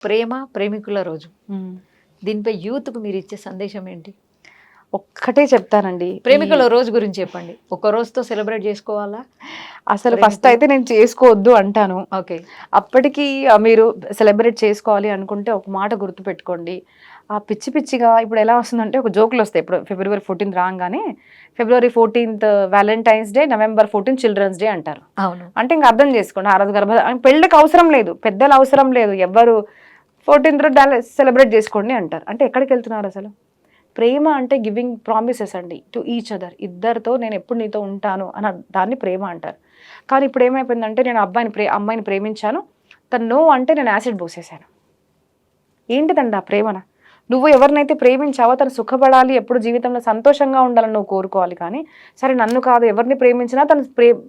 ప్రేమ ప్రేమికుల రోజు. హ్మ్. దీనిపై యూత్‌కు మీరిచ్చే సందేశం ఏంటి? ఒక్కటే చెప్తానండి. ప్రేమికుల రోజు గురించి చెప్పండి. ఒక్క రోజుతో సెలబ్రేట్ జేసుకోవాలా? అసలు ఫస్ట్ ప్రేమికులు? అయితే నేను చేసుకోవద్దు అంటాను. ఓకే. అప్పటికి మీరు సెలబ్రేట్ చేసుకోవాలి అనుకుంటే ఒక మాట గుర్తుపెట్టుకోండి. ఆ పిచ్చి పిచ్చిగా ఇప్పుడు ఎలా వస్తుందంటే ఒక జోకులొస్తాయి. ఇప్పుడు ఫిబ్రవరి 14 రాంగానే February 14 Valentine's Day, November 14 Children's Day అంటారు. అవును. అంటే ఇంక అర్థం చేసుకోండి. ఆ రోజు పెళ్ళికి అవసరం లేదు. పెద్దలు అవసరం లేదు. ఎవ్వరు 14th సెలబ్రేట్ చేసుకోండి అంటారు. అంటే ఎక్కడికెళ్తున్నారు అసలు? ప్రేమ అంటే గివింగ్ ప్రామిసెస్ అండి టు ఈచ్ అదర్. ఇద్దరితో నేను ఎప్పుడు నీతో ఉంటాను అని దాన్ని ప్రేమ అంటారు. కానీ ఇప్పుడు ఏమైపోయిందంటే నేను అమ్మాయిని ప్రేమించాను. తను నో అంటే నేను యాసిడ్ పోసేసాను. ఏంటిదండి ఆ ప్రేమన? నువ్వు ఎవరినైతే ప్రేమించావో తను సుఖపడాలి, ఎప్పుడు జీవితంలో సంతోషంగా ఉండాలని నువ్వు కోరుకోవాలి కానీ, సరే నన్ను కాదు ఎవరిని ప్రేమించినా తను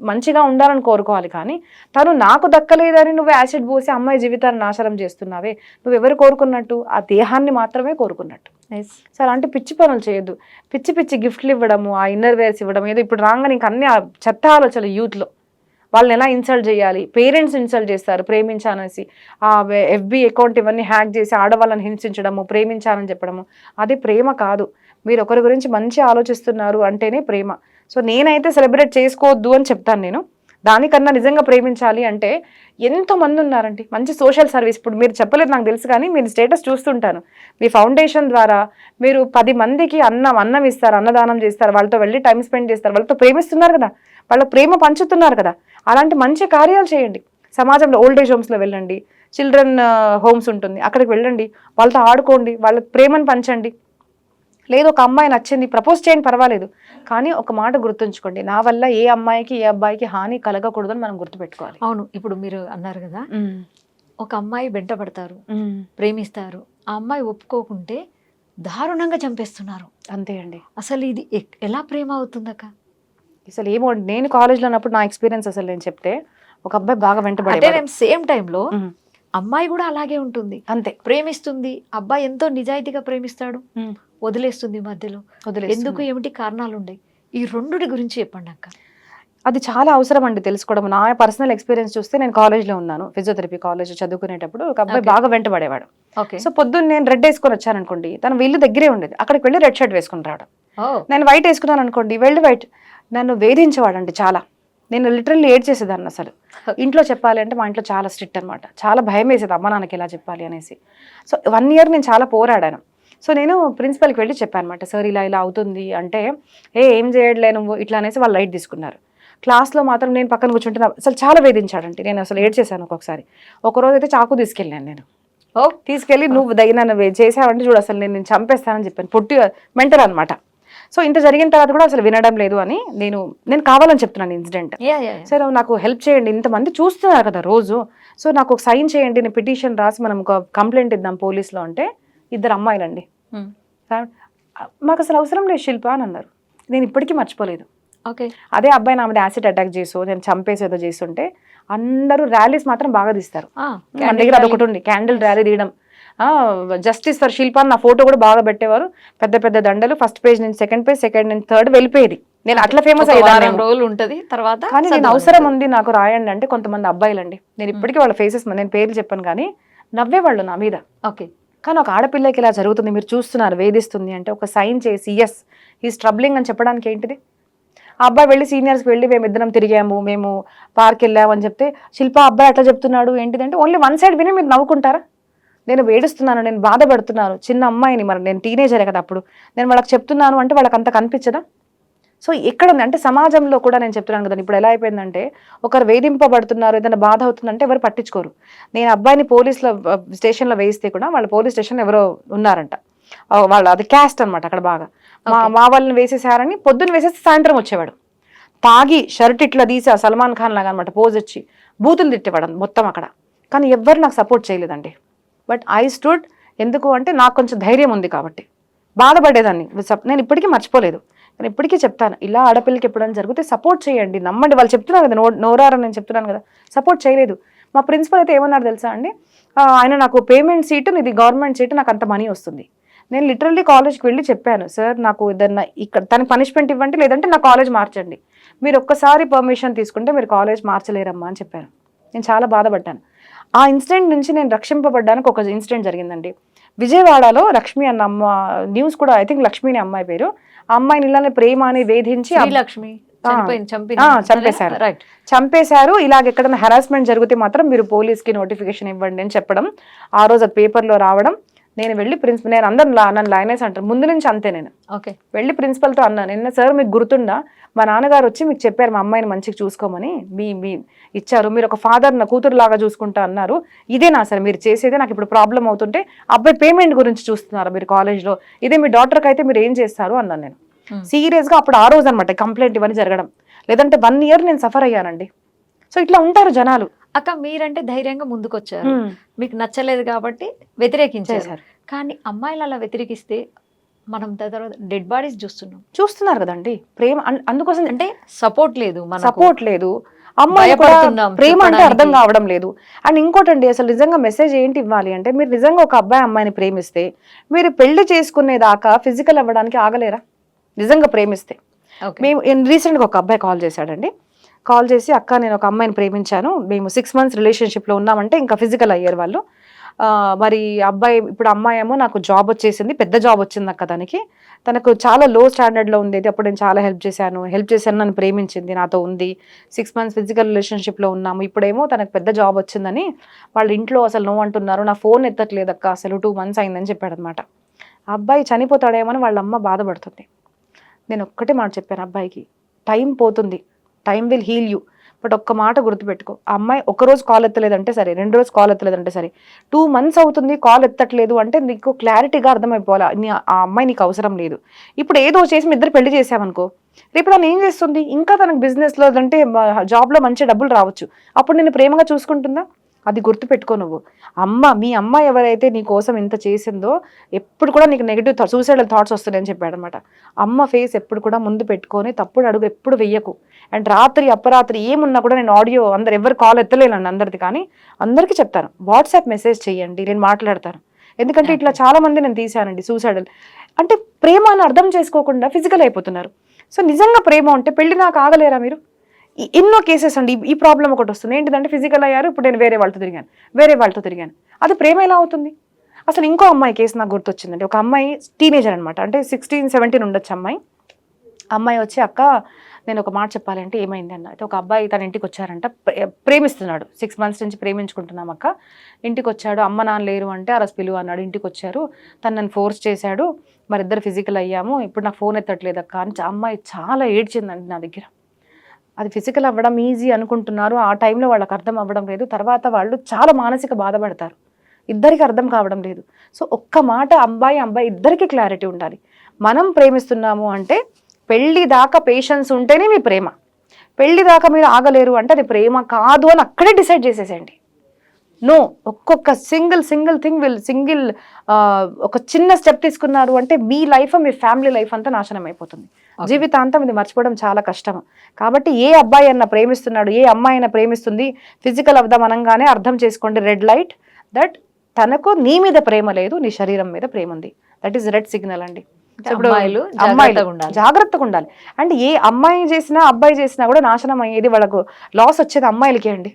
మంచిగా ఉండాలని కోరుకోవాలి కానీ, తను నాకు దక్కలేదని నువ్వు యాసిడ్ పోసి అమ్మాయి జీవితాన్ని నాశనం చేస్తున్నావే, నువ్వెవరు కోరుకున్నట్టు? ఆ దేహాన్ని మాత్రమే కోరుకున్నట్టు. యెస్. సో అలాంటి పిచ్చి పనులు చేయొద్దు. పిచ్చి పిచ్చి గిఫ్ట్లు ఇవ్వడము, ఆ ఇన్నర్ వేర్స్ ఇవ్వడం, ఏదో ఇప్పుడు రాగానే ఇంక అన్ని చెత్త ఆలోచనలు యూత్లో. వాళ్ళని ఎలా ఇన్సల్ట్ చేయాలి, పేరెంట్స్ ఇన్సల్ట్ చేస్తారు ప్రేమించాననేసి. ఆ ఎఫ్బి అకౌంట్ ఇవన్నీ హ్యాక్ చేసి ఆడవాళ్ళని హింసించడము, ప్రేమించానని చెప్పడము, అది ప్రేమ కాదు. మీరు ఒకరి గురించి మంచి ఆలోచిస్తున్నారు అంటేనే ప్రేమ. సో నేనైతే సెలబ్రేట్ చేసుకోవద్దు అని చెప్తాను నేను. దానికన్నా నిజంగా ప్రేమించాలి అంటే ఎంతోమంది ఉన్నారండి మంచి సోషల్ సర్వీస్. ఇప్పుడు మీరు చెప్పలేదు నాకు తెలుసు కానీ మీరు స్టేటస్ చూస్తుంటాను. మీ ఫౌండేషన్ ద్వారా మీరు 10 మందికి అన్నం ఇస్తారు, అన్నదానం చేస్తారు, వాళ్ళతో వెళ్ళి టైం స్పెండ్ చేస్తారు, వాళ్ళతో ప్రేమిస్తున్నారు కదా, వాళ్ళ ప్రేమ పంచుతున్నారు కదా. అలాంటి మంచి కార్యాలు చేయండి. సమాజంలో ఓల్డ్ ఏజ్ హోమ్స్లో వెళ్ళండి, చిల్డ్రన్ హోమ్స్ ఉంటుంది, అక్కడికి వెళ్ళండి, వాళ్ళతో ఆడుకోండి, వాళ్ళ ప్రేమను పంచండి. లేదు ఒక అమ్మాయి నచ్చింది, ప్రపోజ్ చేయండి, పర్వాలేదు. కానీ ఒక మాట గుర్తుంచుకోండి, నా వల్ల ఏ అమ్మాయికి ఏ అబ్బాయికి హాని కలగకూడదని మనం గుర్తుపెట్టుకోవాలి. అవును. ఇప్పుడు మీరు అన్నారు కదా, ఒక అమ్మాయి వెంట పడతారు, ప్రేమిస్తారు. ఆ అమ్మాయి ఒప్పుకోకుంటే దారుణంగా చంపేస్తున్నారు. అంతే అండి. అసలు ఇది ఎలా ప్రేమ అవుతుందక్క? అసలు ఏమో నేను కాలేజ్లో ఉన్నప్పుడు నా ఎక్స్పీరియన్స్ అసలు నేను చెప్తే, ఒక అబ్బాయి బాగా అంటే వెంటబడేవాడు. సేమ్ టైంలో అమ్మాయి కూడా అలాగే ఉంటుంది, అంతే ప్రేమిస్తుంది. అబ్బాయి ఎంతో నిజాయితీగా ప్రేమిస్తాడు, వదిలేస్తుంది మధ్యలో. ఎందుకు, ఏమిటి కారణాలు ఉన్నాయి? ఈ రెండుటి గురించి చెప్పండి అక్క. అది చాలా అవసరం అండి తెలుసుకోవడం. నా పర్సనల్ ఎక్స్పీరియన్స్ చూస్తే నేను కాలేజ్లో ఉన్నాను, ఫిజియోథెరపీ కాలేజ్ చదువుకునేటప్పుడు ఒక అబ్బాయి బాగా వెంటబడేవాడు. ఓకే. సో పొద్దున్న నేను రెడ్ వేసుకొని వచ్చాను అనుకోండి, తన వీళ్ళు దగ్గరే ఉండేది, అక్కడికి వెళ్ళి రెడ్ షర్ట్ వేసుకుని రావడం. నేను వైట్ వేసుకున్నాను అనుకోండి, వెళ్ళి వైట్. నన్ను వేధించేవాడండి చాలా. నేను లిటరల్లీ ఏడ్ చేసేదాన్ని అసలు. ఇంట్లో చెప్పాలి అంటే మా ఇంట్లో చాలా స్ట్రిక్ట్ అనమాట, చాలా భయం వేసేది అమ్మ నాన్నకి ఎలా చెప్పాలి అనేసి. సో 1 year నేను చాలా పోరాడాను. సో నేను ప్రిన్సిపల్కి వెళ్ళి చెప్పాను అనమాట, సార్ ఇలా ఇలా అవుతుంది అంటే, ఏం చేయట్లే నువ్వు ఇట్లా అనేసి వాళ్ళు లైట్ తీసుకున్నారు. క్లాస్లో మాత్రం నేను పక్కన కూర్చుంటే అసలు చాలా వేధించాడంటే, నేను అసలు ఏడ్ చేశాను ఒక్కొక్కసారి. ఒకరోజు అయితే చాకు తీసుకెళ్ళాను నేను. తీసుకెళ్ళి నువ్వు నన్ను చేసావంటే చూడు అసలు నేను చంపేస్తానని చెప్పాను. పొట్టి మెంటల్ అనమాట. సో ఇంత జరిగిన తర్వాత కూడా అసలు వినడం లేదు అని నేను కావాలని చెప్తున్నాను ఇన్సిడెంట్. సరే నాకు హెల్ప్ చేయండి, ఇంతమంది చూస్తున్నారు కదా రోజు, సో నాకు ఒక సైన్ చేయండి, నేను పిటిషన్ రాసి మనం ఒక కంప్లైంట్ ఇద్దాం పోలీస్లో అంటే, 2 అమ్మాయిలండి. మాకు అసలు అవసరం లేదు శిల్ప అని అన్నారు. నేను ఇప్పటికీ మర్చిపోలేదు. ఓకే. అదే అబ్బాయి నా మీద యాసిడ్ అటాక్ చేసో నేను చంపేసేదో చేస్తుంటే అందరూ ర్యాలీస్ మాత్రం బాగా తీస్తారు. మన దగ్గర అదొకటి ఉంది, క్యాండిల్ ర్యాలీ తీయడం. జస్టిస్ ఫర్ శిల్ప నా ఫోటో కూడా బాగా పెట్టేవారు, పెద్ద పెద్ద దండలు, ఫస్ట్ పేజ్ నుంచి సెకండ్ పేజ్, సెకండ్ నుంచి థర్డ్ వెళ్ళిపోయేది. నేను అట్లా ఫేమస్ అయ్యాను రోజులు ఉంటది తర్వాత. కానీ నేను అవసరం ఉంది నాకు రాయండి అంటే కొంతమంది అబ్బాయిలండి, నేను ఇప్పటికీ వాళ్ళ ఫేసెస్ నేను పేర్లు చెప్పాను కానీ నవ్వేవాళ్ళు నా మీద. ఓకే. కానీ ఒక ఆడపిల్లకి ఇలా జరుగుతుంది, మీరు చూస్తున్నారు వేధిస్తుంది అంటే ఒక సైన్ చేసి ఎస్ హీస్ ట్రబ్లింగ్ అని చెప్పడానికి ఏంటిది? ఆ అబ్బాయి వెళ్ళి సీనియర్స్కి వెళ్ళి మేము ఇద్దరం తిరిగాము, మేము పార్క్ వెళ్ళాము అని చెప్తే, శిల్ప అబ్బాయి అట్లా చెప్తున్నాడు ఏంటిదంటే ఓన్లీ 1 side విని మీరు నవ్వుకుంటారా? నేను వేడుస్తున్నాను, నేను బాధపడుతున్నాను, చిన్న అమ్మాయిని, మరి నేను టీనేజరే కదా అప్పుడు, నేను వాళ్ళకి చెప్తున్నాను అంటే వాళ్ళకి అంత కనిపించదా? సో ఎక్కడ ఉంది అంటే సమాజంలో కూడా నేను చెప్తున్నాను కదా, ఇప్పుడు ఎలా అయిపోయిందంటే ఒకరు వేధింపబడుతున్నారు, ఏదైనా బాధ అవుతుందంటే ఎవరు పట్టించుకోరు. నేను అబ్బాయిని పోలీసులో స్టేషన్లో వేయిస్తే కూడా వాళ్ళ పోలీస్ స్టేషన్ ఎవరో ఉన్నారంట, వాళ్ళు అది క్యాస్ట్ అనమాట అక్కడ బాగా. మా వాళ్ళని వేసేసారని పొద్దున్న వేసేసి సాయంత్రం వచ్చేవాడు, తాగి షర్ట్ ఇట్లా తీసి సల్మాన్ ఖాన్ లాగా అనమాట పోజ్ వచ్చి బూతులు తిట్టేవాడు మొత్తం అక్కడ. కానీ ఎవ్వరు నాకు సపోర్ట్ చేయలేదండి. But I stood. ఎందుకు అంటే నాకు కొంచెం ధైర్యం ఉంది కాబట్టి. బాధపడేదాన్ని, నేను ఇప్పటికీ మర్చిపోలేదు. నేను ఇప్పటికీ చెప్తాను, ఇలా ఆడపిల్లకి ఎప్పుడైనా జరిగితే సపోర్ట్ చేయండి, నమ్మండి. వాళ్ళు చెప్తున్నారు కదా, నోరారని నేను చెప్తున్నాను కదా, సపోర్ట్ చేయలేదు. మా ప్రిన్సిపల్ అయితే ఏమన్నారు తెలుసా అండి, ఆయన నాకు పేమెంట్ సీటు, ఇది గవర్నమెంట్ సీటు, నాకు అంత మనీ వస్తుంది. నేను లిటరల్లీ కాలేజ్కి వెళ్ళి చెప్పాను, సార్ నాకు ఏదన్నా ఇక్కడ తనకి పనిష్మెంట్ ఇవ్వండి, లేదంటే నా కాలేజ్ మార్చండి, మీరు ఒక్కసారి పర్మిషన్ తీసుకుంటే మీరు కాలేజ్ మార్చలేరమ్మా అని చెప్పాను. నేను చాలా బాధపడ్డాను. ఆ ఇన్సిడెంట్ నుంచి నేను రక్షింపబడ్డానికి ఒక ఇన్సిడెంట్ జరిగిందండి. విజయవాడలో లక్ష్మి అన్న అమ్మ, న్యూస్ కూడా ఐ థింక్ లక్ష్మి అనే అమ్మాయి పేరు, ఆ అమ్మాయిని ఇలానే ప్రేమ అని వేధించి శ్రీలక్ష్మి చంపేశారు. చంపేశారు. ఇలాగ ఎక్కడైనా హెరాస్మెంట్ జరిగితే మాత్రం మీరు పోలీస్కి నోటిఫికేషన్ ఇవ్వండి అని చెప్పడం, ఆ రోజు అది పేపర్లో రావడం. నేను వెళ్ళి ప్రిన్సిపల్, నేను అందరు నన్ను లైనేస్ అంటారు ముందు నుంచి అంతే, నేను వెళ్ళి ప్రిన్సిపల్తో అన్నాను, నిన్న సార్ మీకు గుర్తుందా మా నాన్నగారు వచ్చి మీకు చెప్పారు మా అమ్మాయిని మంచిగా చూసుకోమని, మీ ఇచ్చారు, మీరు ఒక ఫాదర్ నా కూతురు లాగా చూసుకుంటా అన్నారు, ఇదేనా సార్ మీరు చేసేదే, నాకు ఇప్పుడు ప్రాబ్లం అవుతుంటే అబ్బాయి పేమెంట్ గురించి చూస్తున్నారు మీరు కాలేజ్లో, ఇదే మీ డాక్టర్కి అయితే మీరు ఏం చేస్తారు అన్నాను నేను సీరియస్గా. అప్పుడు ఆ రోజు అనమాట కంప్లైంట్ ఇవన్నీ జరగడం, లేదంటే 1 year నేను సఫర్ అయ్యానండి. సో ఇట్లా ఉంటారు జనాలు. అక్క మీరంటే ధైర్యంగా ముందుకొచ్చారు, మీకు నచ్చలేదు కాబట్టి వ్యతిరేకించారు. కానీ అమ్మాయిలు అలా వ్యతిరేకిస్తే మనం తర్వాత డెడ్ బాడీస్ చూస్తున్నారు కదండి. ప్రేమ అందుకోసం అంటే సపోర్ట్ లేదు. అమ్మాయి ప్రేమ అంటే అర్థం కావడం లేదు. అండ్ ఇంకోటండి, అసలు నిజంగా మెసేజ్ ఏంటి ఇవ్వాలి అంటే, మీరు నిజంగా ఒక అబ్బాయి అమ్మాయిని ప్రేమిస్తే మీరు పెళ్లి చేసుకునేదాకా ఫిజికల్ అవ్వడానికి ఆగలేరా నిజంగా ప్రేమిస్తే? మేము రీసెంట్గా ఒక అబ్బాయి కాల్ చేశాడండి. కాల్ చేసి, అక్క నేను ఒక అమ్మాయిని ప్రేమించాను, మేము 6 months రిలేషన్షిప్లో ఉన్నామంటే ఇంకా ఫిజికల్ అయ్యారు వాళ్ళు. మరి అబ్బాయి, ఇప్పుడు అమ్మాయి ఏమో నాకు జాబ్ వచ్చేసింది, పెద్ద జాబ్ వచ్చింది అక్క దానికి, తనకు చాలా లో స్టాండర్డ్లో ఉండేది, అప్పుడు నేను చాలా హెల్ప్ చేశాను, నన్ను ప్రేమించింది, నాతో ఉంది, 6 months ఫిజికల్ రిలేషన్షిప్లో ఉన్నాము, ఇప్పుడేమో తనకు పెద్ద జాబ్ వచ్చిందని వాళ్ళ ఇంట్లో అసలు నో అంటున్నారు, నా ఫోన్ ఎత్తట్లేదు అక్క అసలు 2 months అయిందని చెప్పాడు అనమాట. అబ్బాయి చనిపోతాడేమో వాళ్ళ అమ్మ బాధపడుతుంది. నేను ఒక్కటే మాట చెప్పాను అబ్బాయికి, టైం పోతుంది, time will heal you, but ఒక్క మాట గుర్తుపెట్టుకో, ఆ అమ్మాయి ఒకరోజు కాల్ ఎత్తలేదంటే సరే, 2 రోజు కాల్ ఎత్తలేదంటే సరే, 2 months అవుతుంది కాల్ ఎత్తట్లేదు అంటే నీకు క్లారిటీగా అర్థమైపోవాలి ఆ అమ్మాయి నీకు అవసరం లేదు. ఇప్పుడు ఏదో చేసి మీ ఇద్దరు పెళ్లి చేసావనుకో, రేపు తను ఏం చేస్తుంది, ఇంకా తనకు బిజినెస్లో అంటే జాబ్లో మంచి డబ్బులు రావచ్చు, అప్పుడు నేను ప్రేమగా చూసుకుంటుందా? అది గుర్తుపెట్టుకో నువ్వు. మీ అమ్మ ఎవరైతే నీ కోసం ఇంత చేసిందో, ఎప్పుడు కూడా నీకు నెగిటివ్ సూసైడల్ థాట్స్ వస్తున్నాయని చెప్పాడు అనమాట. అమ్మ ఫేస్ ఎప్పుడు కూడా ముందు పెట్టుకొని తప్పుడు అడుగు ఎప్పుడు వెయ్యకు. అండ్ రాత్రి అపరాత్రి ఏమున్నా కూడా, నేను ఆడియో ఎవరు కాల్ ఎత్తలేనండి అందరిది, కానీ అందరికీ చెప్తాను, వాట్సాప్ మెసేజ్ చేయండి, నేను మాట్లాడతాను. ఎందుకంటే ఇట్లా చాలా మంది నేను తీశానండి సూసైడల్. అంటే ప్రేమ అని అర్థం చేసుకోకుండా ఫిజికల్ అయిపోతున్నారు. సో నిజంగా ప్రేమ ఉంటే పెళ్లి నాకు ఆగలేరా మీరు? ఎన్నో కేసెస్ అండి. ఈ ప్రాబ్లం ఒకటి వస్తుంది, ఏంటిదంటే ఫిజికల్ అయ్యారు, ఇప్పుడు నేను వేరే వాళ్ళతో తిరిగాను, అది ప్రేమ ఎలా అవుతుంది? అసలు ఇంకో అమ్మాయి కేసు నాకు గుర్తొచ్చిందండి. ఒక అమ్మాయి టీనేజర్ అనమాట, అంటే 16-17 ఉండొచ్చు అమ్మాయి వచ్చి, అక్క నేను ఒక మాట చెప్పాలి అంటే ఏమైంది అన్న. అయితే ఒక అబ్బాయి తన ఇంటికి వచ్చారంట, ప్రేమిస్తున్నాడు, 6 months నుంచి ప్రేమించుకుంటున్నాం అక్క, ఇంటికి వచ్చాడు, అమ్మ నాన్న లేరు అంటే అరస్ పిలువు అన్నాడు, ఇంటికి వచ్చారు, తను నన్ను ఫోర్స్ చేశాడు, మరి ఇద్దరు ఫిజికల్ అయ్యాము, ఇప్పుడు నాకు ఫోన్ ఎత్తట్లేదు అక్క అని అమ్మాయి చాలా ఏడ్చిందండి నా దగ్గర. అది ఫిజికల్ అవ్వడం ఈజీ అనుకుంటున్నారు, ఆ టైంలో వాళ్ళకి అర్థం అవ్వడం లేదు, తర్వాత వాళ్ళు చాలా మానసిక బాధపడతారు, ఇద్దరికి అర్థం కావడం లేదు. సో ఒక్క మాట అబ్బాయి ఇద్దరికి క్లారిటీ ఉండాలి. మనం ప్రేమిస్తున్నాము అంటే పెళ్లి దాకా పేషెన్స్ ఉంటేనే మీ ప్రేమ, పెళ్లి దాకా మీరు ఆగలేరు అంటే అది ప్రేమ కాదు అని అక్కడే డిసైడ్ చేసేసేయండి. నో, ఒక్కొక్క సింగిల్ థింగ్ ఒక చిన్న స్టెప్ తీసుకున్నారు అంటే మీ లైఫ్, మీ ఫ్యామిలీ లైఫ్ అంతా నాశనం అయిపోతుంది. జీవితాంతం ఇది మర్చిపోవడం చాలా కష్టం. కాబట్టి ఏ అబ్బాయి అయినా ప్రేమిస్తున్నాడు, ఏ అమ్మాయి అయినా ప్రేమిస్తుంది, ఫిజికల్ అవుదాం అనగానే అర్థం చేసుకోండి, రెడ్ లైట్, దట్ తనకు నీ మీద ప్రేమ లేదు, నీ శరీరం మీద ప్రేమ ఉంది, దట్ ఈస్ రెడ్ సిగ్నల్ అండి. అమ్మాయిలు జాగ్రత్తగా ఉండాలి. అండ్ ఏ అమ్మాయి చేసినా అబ్బాయి చేసినా కూడా నాశనం అయ్యేది, వాళ్ళకు లాస్ వచ్చేది అమ్మాయిలకే అండి.